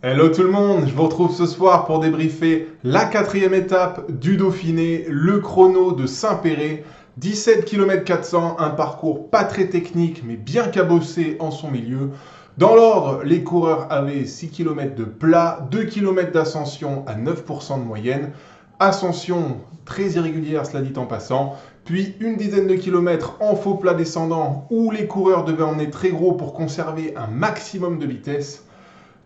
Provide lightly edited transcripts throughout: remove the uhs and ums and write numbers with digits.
Hello tout le monde, je vous retrouve ce soir pour débriefer la quatrième étape du Dauphiné, le chrono de Saint-Péray, 17 km 400, un parcours pas très technique mais bien cabossé en son milieu. Dans l'ordre, les coureurs avaient 6 km de plat, 2 km d'ascension à 9% de moyenne, ascension très irrégulière cela dit en passant, puis une dizaine de kilomètres en faux plat descendant où les coureurs devaient emmener très gros pour conserver un maximum de vitesse.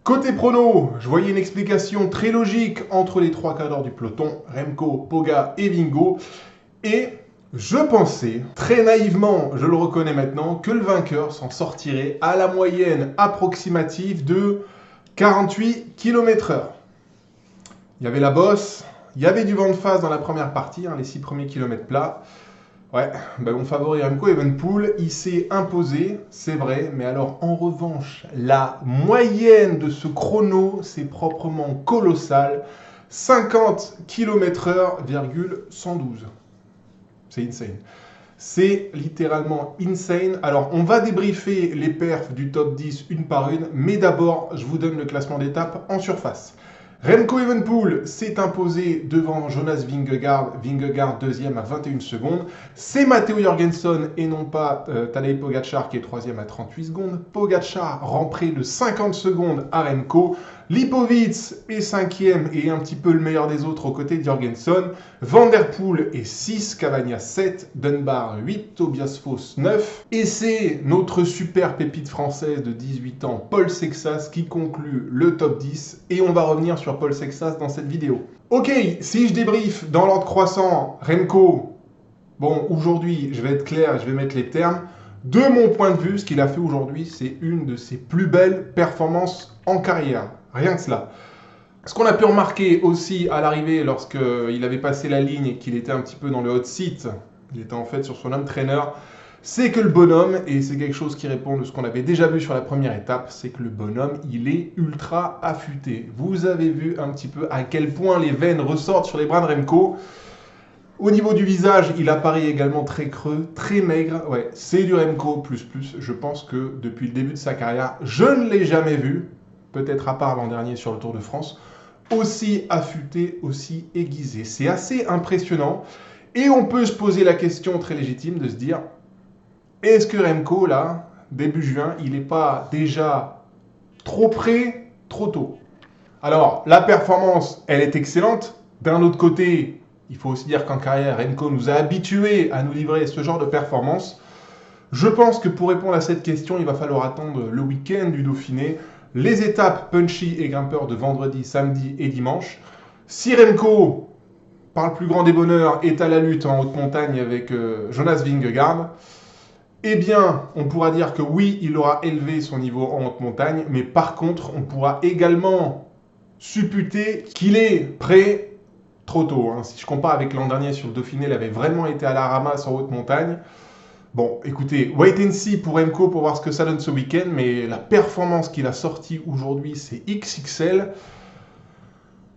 Côté prono, je voyais une explication très logique entre les trois cadres du peloton, Remco, Poga et Vingo. Et je pensais, très naïvement, je le reconnais maintenant, que le vainqueur s'en sortirait à la moyenne approximative de 48 km/h. Il y avait la bosse, il y avait du vent de face dans la première partie, les 6 premiers kilomètres plats. Ouais, mon favori Remco Evenepoel, il s'est imposé, c'est vrai, mais alors en revanche, la moyenne de ce chrono, c'est proprement colossal, 50 km/h, 112. C'est insane. C'est littéralement insane. Alors, on va débriefer les perfs du top 10 une par une, mais d'abord, je vous donne le classement d'étape en surface. Remco Evenepoel s'est imposé devant Jonas Vingegaard deuxième à 21 secondes. C'est Matteo Jorgensen et non pas Tadej Pogacar qui est troisième à 38 secondes. Pogacar rend près de 50 secondes à Remco. Lipovic est cinquième et un petit peu le meilleur des autres aux côtés de Jorgensen. Van der Poel est 6, Cavagna 7, Dunbar 8, Tobias Foss 9. Et c'est notre super pépite française de 18 ans, Paul Sexas, qui conclut le top 10. Et on va revenir sur Paul Sexas dans cette vidéo. Ok, si je débriefe dans l'ordre croissant, Remco, bon, aujourd'hui, je vais être clair, je vais mettre les termes. De mon point de vue, ce qu'il a fait aujourd'hui, c'est une de ses plus belles performances en carrière. Rien que cela. Ce qu'on a pu remarquer aussi à l'arrivée, lorsqu'il avait passé la ligne et qu'il était un petit peu dans le hot seat, il était en fait sur son home trainer, c'est que le bonhomme, et c'est quelque chose qui répond de ce qu'on avait déjà vu sur la première étape, c'est que le bonhomme, il est ultra affûté. Vous avez vu un petit peu à quel point les veines ressortent sur les bras de Remco. Au niveau du visage, il apparaît également très creux, très maigre. Ouais, c'est du Remco++. Je pense que depuis le début de sa carrière, je ne l'ai jamais vu, peut-être à part l'an dernier sur le Tour de France, aussi affûté, aussi aiguisé. C'est assez impressionnant. Et on peut se poser la question très légitime de se dire, est-ce que Remco, là, début juin, il n'est pas déjà trop près, trop tôt? Alors, la performance, elle est excellente. D'un autre côté, il faut aussi dire qu'en carrière, Remco nous a habitués à nous livrer ce genre de performance. Je pense que pour répondre à cette question, il va falloir attendre le week-end du Dauphiné, les étapes punchy et grimpeurs de vendredi, samedi et dimanche. Si Remco, par le plus grand des bonheurs, est à la lutte en haute montagne avec Jonas Vingegaard, eh bien, on pourra dire que oui, il aura élevé son niveau en haute montagne, mais par contre, on pourra également supputer qu'il est prêt trop tôt. Si je compare avec l'an dernier sur le Dauphiné, il avait vraiment été à la ramasse en haute montagne. Bon, écoutez, wait and see pour Remco pour voir ce que ça donne ce week-end, mais la performance qu'il a sortie aujourd'hui, c'est XXL.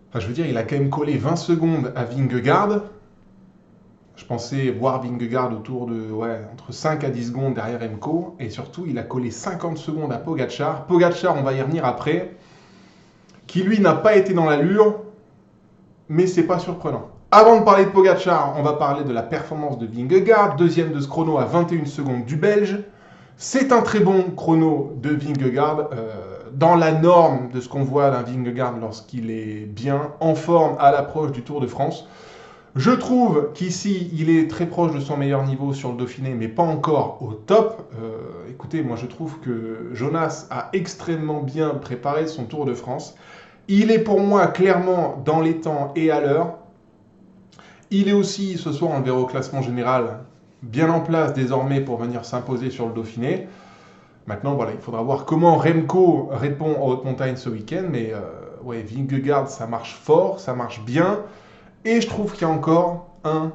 Enfin, je veux dire, il a quand même collé 20 secondes à Vingegaard. Je pensais voir Vingegaard autour de entre 5 à 10 secondes derrière Remco. Et surtout, il a collé 50 secondes à Pogacar. Pogacar, on va y revenir après, qui lui n'a pas été dans l'allure, mais c'est pas surprenant. Avant de parler de Pogacar, on va parler de la performance de Vingegaard, deuxième de ce chrono à 21 secondes du Belge. C'est un très bon chrono de Vingegaard, dans la norme de ce qu'on voit d'un Vingegaard lorsqu'il est bien en forme à l'approche du Tour de France. Je trouve qu'ici, il est très proche de son meilleur niveau sur le Dauphiné, mais pas encore au top. Écoutez, moi je trouve que Jonas a extrêmement bien préparé son Tour de France. Il est pour moi clairement dans les temps et à l'heure. Il est aussi, ce soir, on le verra au classement général, bien en place désormais pour venir s'imposer sur le Dauphiné. Maintenant, voilà, il faudra voir comment Remco répond en haute montagne ce week-end. Mais Vingegaard, ça marche fort, ça marche bien. Et je trouve qu'il y a encore un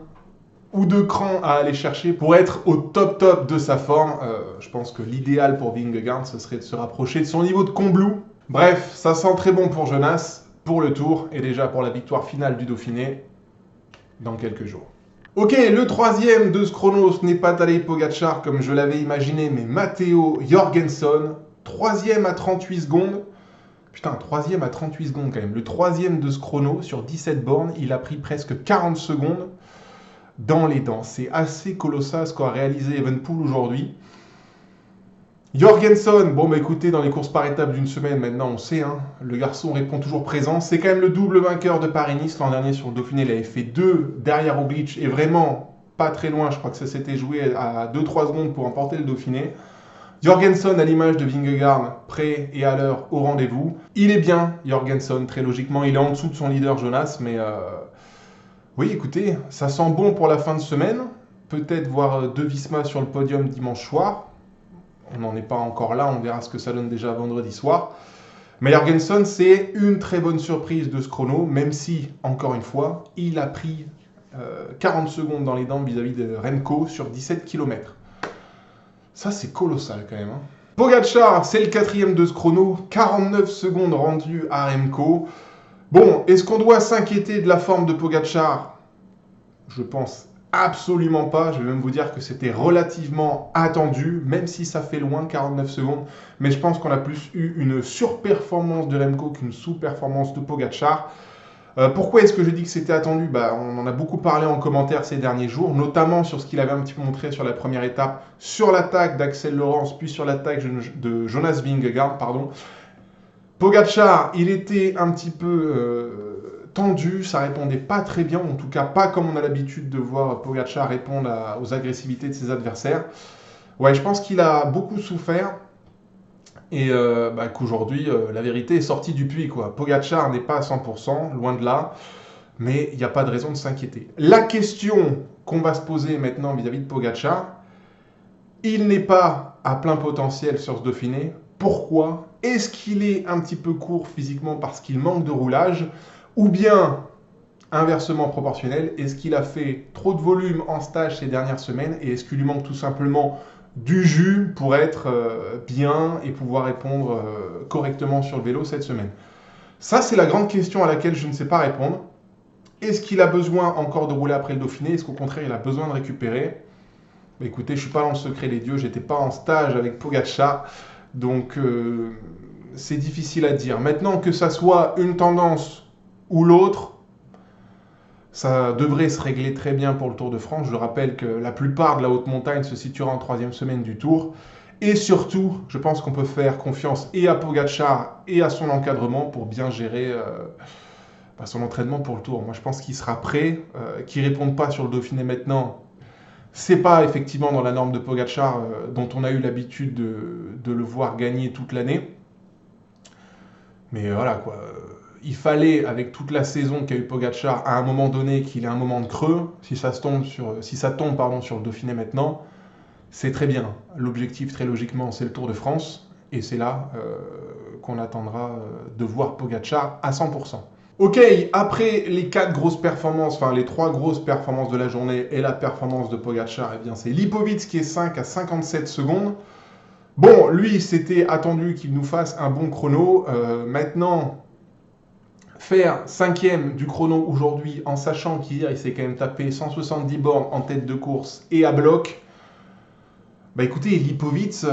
ou deux crans à aller chercher pour être au top de sa forme. Je pense que l'idéal pour Vingegaard, ce serait de se rapprocher de son niveau de Combloux. Bref, ça sent très bon pour Jonas, pour le Tour et déjà pour la victoire finale du Dauphiné dans quelques jours. Ok, le troisième de ce chrono, ce n'est pas Tadej Pogacar comme je l'avais imaginé, mais Matteo Jorgensen, troisième à 38 secondes. Putain, troisième à 38 secondes quand même. Le troisième de ce chrono sur 17 bornes, il a pris presque 40 secondes dans les dents. C'est assez colossal ce qu'a réalisé Evenepoel aujourd'hui. Jorgenson, bon bah écoutez, dans les courses par étapes d'une semaine, maintenant on sait, hein, le garçon répond toujours présent. C'est quand même le double vainqueur de Paris-Nice. L'an dernier sur le Dauphiné, il avait fait 2 derrière Roglic et vraiment pas très loin. Je crois que ça s'était joué à 2-3 secondes pour emporter le Dauphiné. Jorgenson, à l'image de Vingegaard, prêt et à l'heure au rendez-vous. Il est bien, Jorgenson, très logiquement. Il est en dessous de son leader Jonas, mais oui, écoutez, ça sent bon pour la fin de semaine. Peut-être voir De Visma sur le podium dimanche soir. On n'en est pas encore là, on verra ce que ça donne déjà vendredi soir. Mais Jorgenson, c'est une très bonne surprise de ce chrono, même si, encore une fois, il a pris 40 secondes dans les dents vis-à-vis de Remco sur 17 km. Ça, c'est colossal quand même. Hein. Pogačar, c'est le 4e de ce chrono, 49 secondes rendues à Remco. Bon, est-ce qu'on doit s'inquiéter de la forme de Pogačar? Je pense absolument pas. Je vais même vous dire que c'était relativement attendu, même si ça fait loin, 49 secondes. Mais je pense qu'on a plus eu une surperformance de Remco qu'une sous-performance de Pogačar. Pourquoi est-ce que je dis que c'était attendu? On en a beaucoup parlé en commentaire ces derniers jours, notamment sur ce qu'il avait un petit peu montré sur la première étape, sur l'attaque d'Axel Laurence, puis sur l'attaque de Jonas Vingegaard. Pogačar, il était un petit peu tendu, ça répondait pas très bien, en tout cas pas comme on a l'habitude de voir Pogačar répondre aux agressivités de ses adversaires. Ouais, je pense qu'il a beaucoup souffert. Et qu'aujourd'hui, la vérité est sortie du puits, quoi. Pogačar n'est pas à 100%, loin de là, mais il n'y a pas de raison de s'inquiéter. La question qu'on va se poser maintenant vis-à-vis de Pogačar, il n'est pas à plein potentiel sur ce Dauphiné. Pourquoi? Est-ce qu'il est un petit peu court physiquement parce qu'il manque de roulage? Ou bien, inversement proportionnel, est-ce qu'il a fait trop de volume en stage ces dernières semaines et est-ce qu'il lui manque tout simplement du jus pour être bien et pouvoir répondre correctement sur le vélo cette semaine? Ça, c'est la grande question à laquelle je ne sais pas répondre. Est-ce qu'il a besoin encore de rouler après le Dauphiné? Est-ce qu'au contraire, il a besoin de récupérer? Écoutez, je ne suis pas dans le secret des dieux, je n'étais pas en stage avec Pogačar, donc c'est difficile à dire. Maintenant, que ça soit une tendance ou l'autre, ça devrait se régler très bien pour le Tour de France. Je rappelle que la plupart de la haute montagne se situera en 3e semaine du Tour. Et surtout, je pense qu'on peut faire confiance et à Pogačar et à son encadrement pour bien gérer son entraînement pour le Tour. Moi, je pense qu'il sera prêt. Qu'il ne réponde pas sur le Dauphiné maintenant, c'est pas effectivement dans la norme de Pogačar dont on a eu l'habitude de le voir gagner toute l'année. Mais voilà quoi. Il fallait, avec toute la saison qu'a eu Pogačar, à un moment donné, qu'il ait un moment de creux. Si ça tombe sur le Dauphiné maintenant, c'est très bien. L'objectif, très logiquement, c'est le Tour de France. Et c'est là qu'on attendra de voir Pogačar à 100%. Ok, après les 4 grosses performances, enfin les 3 grosses performances de la journée et la performance de Pogačar, eh bien c'est Lipovic qui est 5 à 57 secondes. Bon, lui, c'était attendu qu'il nous fasse un bon chrono. Maintenant, faire 5e du chrono aujourd'hui en sachant qu'hier il s'est quand même tapé 170 bornes en tête de course et à bloc, écoutez, Lipovic,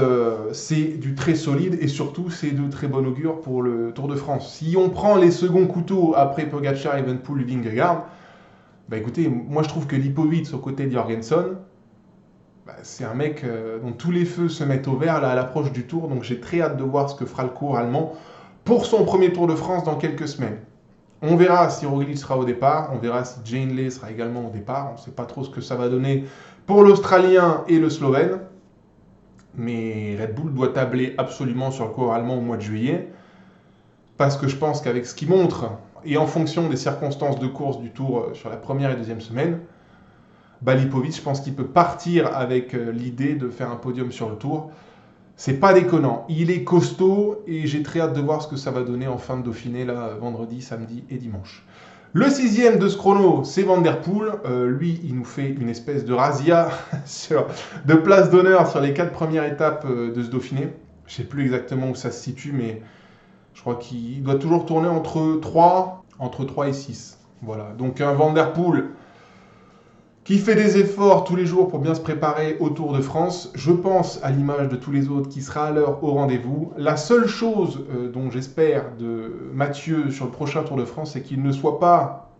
c'est du très solide et surtout c'est de très bon augure pour le Tour de France. Si on prend les seconds couteaux après Pogačar, Evenepoel, Vingegaard, écoutez, moi je trouve que Lipovic aux côtés de Jorgenson, c'est un mec dont tous les feux se mettent au vert là, à l'approche du Tour, donc j'ai très hâte de voir ce que fera le cours allemand pour son premier Tour de France dans quelques semaines. On verra si Roglic sera au départ, on verra si Jane Lay sera également au départ. On ne sait pas trop ce que ça va donner pour l'Australien et le Slovène. Mais Red Bull doit tabler absolument sur le cours allemand au mois de juillet. Parce que je pense qu'avec ce qu'il montre, et en fonction des circonstances de course du Tour sur la première et deuxième semaine, Lipovic, je pense qu'il peut partir avec l'idée de faire un podium sur le Tour. C'est pas déconnant. Il est costaud et j'ai très hâte de voir ce que ça va donner en fin de Dauphiné, là, vendredi, samedi et dimanche. Le 6e de ce chrono, c'est Van Der Poel. Lui, il nous fait une espèce de razzia de place d'honneur sur les 4 premières étapes de ce Dauphiné. Je ne sais plus exactement où ça se situe, mais je crois qu'il doit toujours tourner entre 3 et 6. Voilà. Donc un Van Der Poel qui fait des efforts tous les jours pour bien se préparer au Tour de France. Je pense, à l'image de tous les autres, qui sera à l'heure au rendez-vous. La seule chose dont j'espère de Mathieu sur le prochain Tour de France, c'est qu'il ne soit pas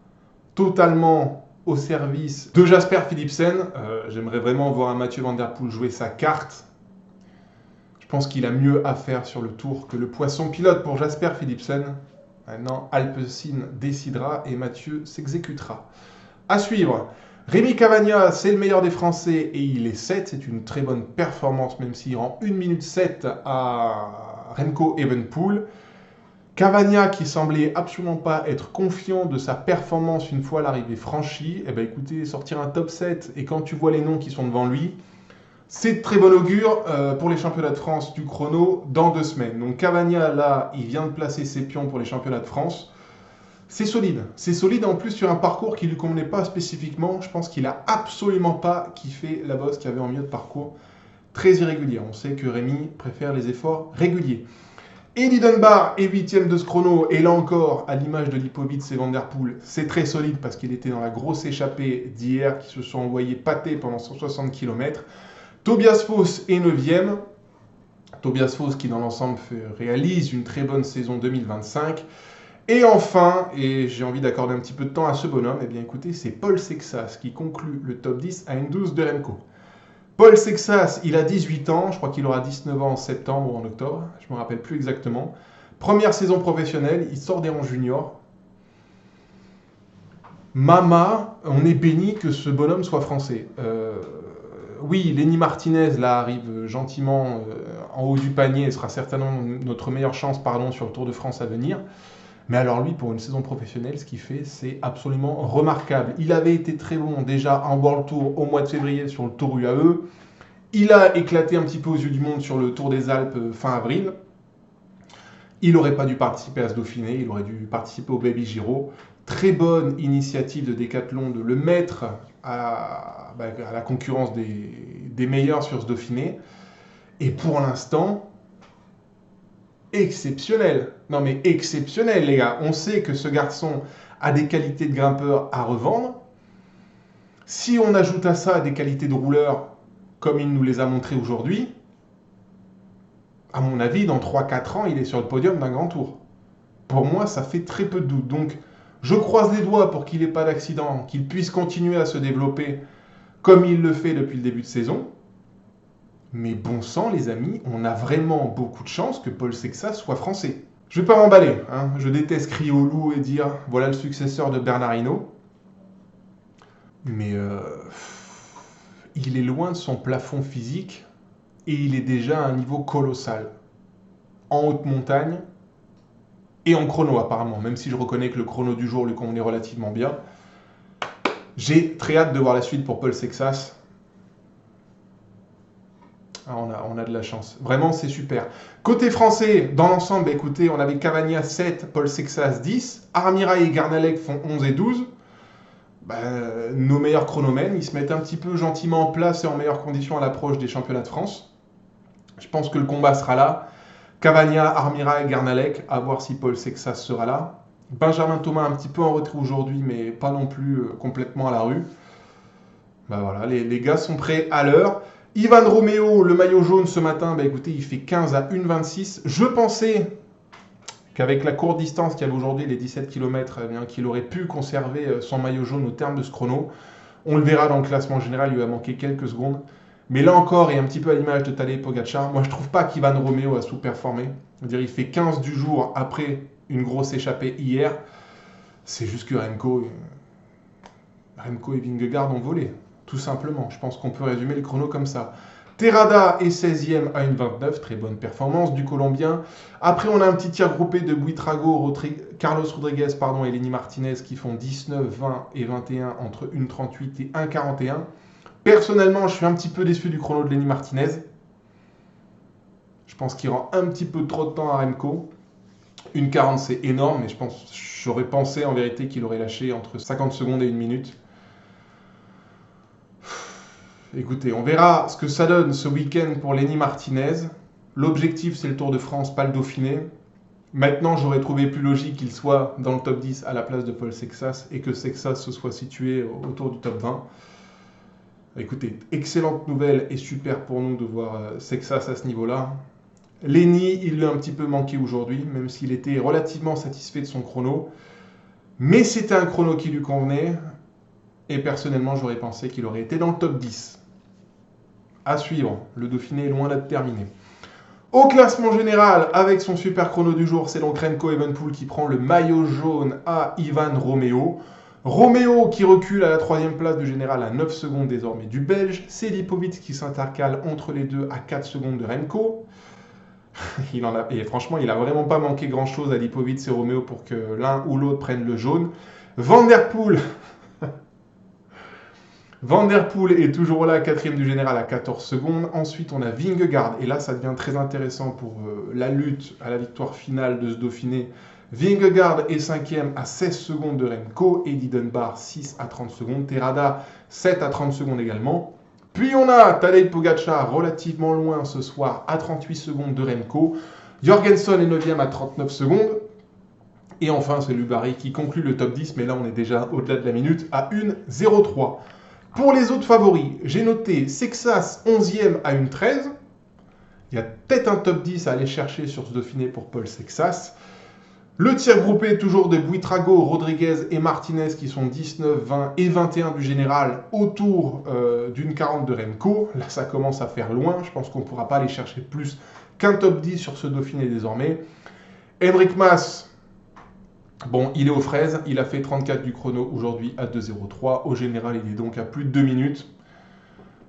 totalement au service de Jasper Philipsen. J'aimerais vraiment voir un Mathieu Van Der Poel jouer sa carte. Je pense qu'il a mieux à faire sur le Tour que le poisson pilote pour Jasper Philipsen. Maintenant, Alpecin décidera et Mathieu s'exécutera. À suivre, Rémi Cavagna, c'est le meilleur des Français et il est 7. C'est une très bonne performance, même s'il rend 1 minute 7 à Remco Evenepoel. Cavagna, qui semblait absolument pas être confiant de sa performance une fois l'arrivée franchie, eh ben écoutez, sortir un top 7 et quand tu vois les noms qui sont devant lui, c'est de très bon augure pour les championnats de France du chrono dans 2 semaines. Donc Cavagna, là, il vient de placer ses pions pour les championnats de France. C'est solide. C'est solide en plus sur un parcours qui ne lui convenait pas spécifiquement. Je pense qu'il n'a absolument pas kiffé la bosse qu'il y avait en milieu de parcours. Très irrégulier. On sait que Rémi préfère les efforts réguliers. Eddie Dunbar est 8e de ce chrono. Et là encore, à l'image de Lipovic et Van Der Poel, c'est très solide parce qu'il était dans la grosse échappée d'hier qui se sont envoyés pâter pendant 160 km. Tobias Foss est 9e. Tobias Foss qui dans l'ensemble réalise une très bonne saison 2025. Et enfin, et j'ai envie d'accorder un petit peu de temps à ce bonhomme, eh bien écoutez, c'est Paul Sexas qui conclut le top 10 à une 12 de Remco. Paul Sexas, il a 18 ans, je crois qu'il aura 19 ans en septembre ou en octobre, je ne me rappelle plus exactement. Première saison professionnelle, il sort des rangs juniors. Mama, on est béni que ce bonhomme soit français. Oui, Lenny Martinez là arrive gentiment en haut du panier et sera certainement notre meilleure chance sur le Tour de France à venir. Mais alors lui, pour une saison professionnelle, ce qu'il fait, c'est absolument remarquable. Il avait été très bon déjà en World Tour au mois de février sur le Tour UAE. Il a éclaté un petit peu aux yeux du monde sur le Tour des Alpes fin avril. Il n'aurait pas dû participer à ce Dauphiné, il aurait dû participer au Baby Giro. Très bonne initiative de Decathlon de le mettre à la concurrence des meilleurs sur ce Dauphiné. Et pour l'instant, exceptionnel. Non mais exceptionnel les gars. On sait que ce garçon a des qualités de grimpeur à revendre. Si on ajoute à ça des qualités de rouleur comme il nous les a montrées aujourd'hui, à mon avis, dans 3-4 ans, il est sur le podium d'un grand tour. Pour moi, ça fait très peu de doute. Donc, je croise les doigts pour qu'il n'ait pas d'accident, qu'il puisse continuer à se développer comme il le fait depuis le début de saison. Mais bon sang, les amis, on a vraiment beaucoup de chance que Paul Sexas soit français. Je ne vais pas m'emballer, hein. Je déteste crier au loup et dire « voilà le successeur de Bernard Hinault ». Mais il est loin de son plafond physique et il est déjà à un niveau colossal. En haute montagne et en chrono apparemment, même si je reconnais que le chrono du jour lui convenait relativement bien. J'ai très hâte de voir la suite pour Paul Sexas. Ah, on a de la chance. Vraiment, c'est super. Côté français, dans l'ensemble, écoutez, on avait Cavagna 7, Paul Sexas 10. Armirail et Garnalec font 11 et 12. Nos meilleurs chronomènes, ils se mettent un petit peu gentiment en place et en meilleures conditions à l'approche des championnats de France. Je pense que le combat sera là. Cavagna, Armirail, Garnalec, à voir si Paul Sexas sera là. Benjamin Thomas un petit peu en retrait aujourd'hui, mais pas non plus complètement à la rue. Voilà, les gars sont prêts à l'heure. Ivan Romeo, le maillot jaune ce matin, écoutez, il fait 15 à 1,26. Je pensais qu'avec la courte distance qu'il y avait aujourd'hui, les 17 km, qu'il aurait pu conserver son maillot jaune au terme de ce chrono. On le verra dans le classement général, il lui a manqué quelques secondes. Mais là encore, et un petit peu à l'image de Tadej Pogacar, moi je trouve pas qu'Ivan Romeo a sous-performé. Il fait 15 du jour après une grosse échappée hier. C'est juste que Remco et Vingegaard ont volé. Tout simplement, je pense qu'on peut résumer le chrono comme ça. Terrada est 16e à 1,29, très bonne performance du Colombien. Après, on a un petit tir groupé de Buitrago, Carlos Rodriguez et Lenny Martinez qui font 19, 20 et 21 entre 1,38 et 1,41. Personnellement, je suis un petit peu déçu du chrono de Lenny Martinez. Je pense qu'il rend un petit peu trop de temps à Remco. 1,40 c'est énorme, mais j'aurais pensé en vérité qu'il aurait lâché entre 50 secondes et 1 minute. Écoutez, on verra ce que ça donne ce week-end pour Lenny Martinez. L'objectif, c'est le Tour de France, pas le Dauphiné. Maintenant, j'aurais trouvé plus logique qu'il soit dans le top 10 à la place de Paul Sexas et que Sexas se soit situé autour du top 20. Écoutez, excellente nouvelle et super pour nous de voir Sexas à ce niveau-là. Lenny, il lui a un petit peu manqué aujourd'hui, même s'il était relativement satisfait de son chrono. Mais c'était un chrono qui lui convenait. Et personnellement, j'aurais pensé qu'il aurait été dans le top 10. À suivre, le Dauphiné est loin d'être terminé. Au classement général, avec son super chrono du jour, c'est donc Remco Evenepoel qui prend le maillot jaune à Ivan Romeo. Romeo qui recule à la 3e place du général à 9 secondes désormais du Belge. C'est Lipovic qui s'intercale entre les deux à 4 secondes de Remco. Et franchement, il n'a vraiment pas manqué grand-chose à Lipovic et Romeo pour que l'un ou l'autre prenne le jaune. Van der Poel est toujours là, 4e du général à 14 secondes. Ensuite, on a Vingegaard. Et là, ça devient très intéressant pour la lutte à la victoire finale de ce Dauphiné. Vingegaard est 5e à 16 secondes de Remco. Eddie Dunbar, 6 à 30 secondes. Terrada, 7 à 30 secondes également. Puis on a Tadej Pogačar relativement loin ce soir à 38 secondes de Remco. Jorgensen est 9e à 39 secondes. Et enfin, c'est Lubari qui conclut le top 10. Mais là, on est déjà au-delà de la minute à 1,03. Pour les autres favoris, j'ai noté Sexas 11e à 1,13. Il y a peut-être un top 10 à aller chercher sur ce Dauphiné pour Paul Sexas. Le tir groupé toujours de Buitrago, Rodriguez et Martinez qui sont 19, 20 et 21 du général autour d'une 40 de Remco. Là, ça commence à faire loin. Je pense qu'on ne pourra pas aller chercher plus qu'un top 10 sur ce Dauphiné désormais. Enric Mas, bon, il est aux fraises. Il a fait 34 du chrono aujourd'hui à 2,03. Au général, il est donc à plus de 2 minutes.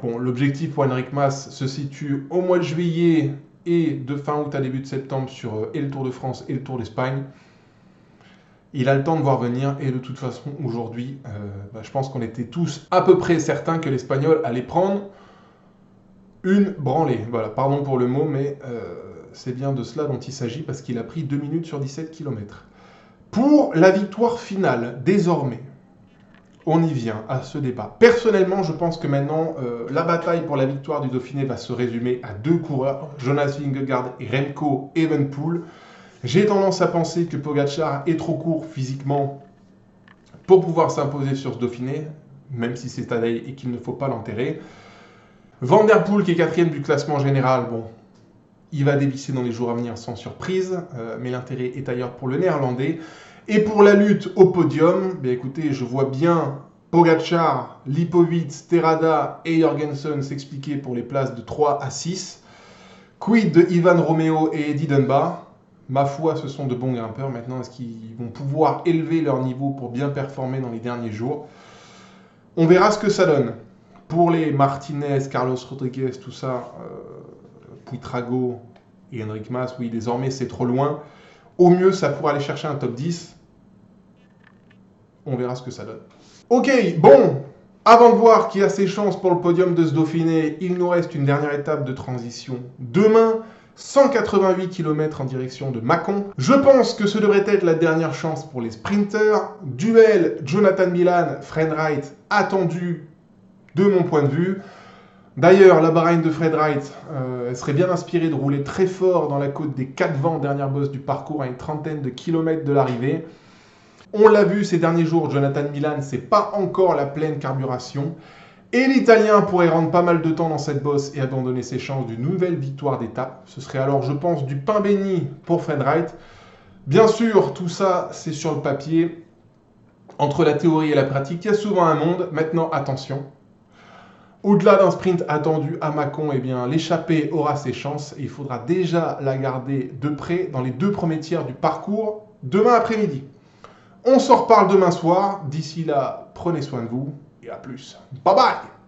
Bon, l'objectif pour Enric Mas se situe au mois de juillet et de fin août à début de septembre sur et le Tour de France et le Tour d'Espagne. Il a le temps de voir venir et de toute façon aujourd'hui, je pense qu'on était tous à peu près certains que l'Espagnol allait prendre une branlée. Voilà, pardon pour le mot, mais c'est bien de cela dont il s'agit parce qu'il a pris 2 minutes sur 17 km. Pour la victoire finale, désormais, on y vient à ce débat. Personnellement, je pense que maintenant, la bataille pour la victoire du Dauphiné va se résumer à 2 coureurs, Jonas Vingegaard et Remco Evenepoel. J'ai tendance à penser que Pogačar est trop court physiquement pour pouvoir s'imposer sur ce Dauphiné, même si c'est Tadej et qu'il ne faut pas l'enterrer. Van der Poel, qui est 4e du classement général, bon, il va dévisser dans les jours à venir sans surprise, mais l'intérêt est ailleurs pour le Néerlandais. Et pour la lutte au podium, écoutez, je vois bien Pogačar, Lipovic, Terrada et Jorgensen s'expliquer pour les places de 3 à 6. Quid de Ivan Romeo et Eddie Dunbar? Ma foi, ce sont de bons grimpeurs. Maintenant, est-ce qu'ils vont pouvoir élever leur niveau pour bien performer dans les derniers jours? On verra ce que ça donne. Pour les Martinez, Carlos Rodriguez, tout ça, Buitrago et Enric Mas, oui, désormais, c'est trop loin. Au mieux, ça pourra aller chercher un top 10. On verra ce que ça donne. Ok, bon, avant de voir qui a ses chances pour le podium de ce Dauphiné, il nous reste une dernière étape de transition. Demain, 188 km en direction de Mâcon. Je pense que ce devrait être la dernière chance pour les sprinters. Duel Jonathan Milan, Fred Wright, attendu de mon point de vue. D'ailleurs, la Bahreïn de Fred Wright serait bien inspirée de rouler très fort dans la côte des 4 vents, dernière bosse du parcours, à une trentaine de kilomètres de l'arrivée. On l'a vu ces derniers jours, Jonathan Milan, c'est pas encore la pleine carburation. Et l'Italien pourrait rendre pas mal de temps dans cette bosse et abandonner ses chances d'une nouvelle victoire d'étape. Ce serait alors, je pense, du pain béni pour Fred Wright. Bien sûr, tout ça, c'est sur le papier. Entre la théorie et la pratique, il y a souvent un monde. Maintenant, attention. Au-delà d'un sprint attendu à Mâcon, eh bien, l'échappée aura ses chances. Et il faudra déjà la garder de près dans les 2 premiers tiers du parcours demain après-midi. On s'en reparle demain soir. D'ici là, prenez soin de vous. Et à plus. Bye bye!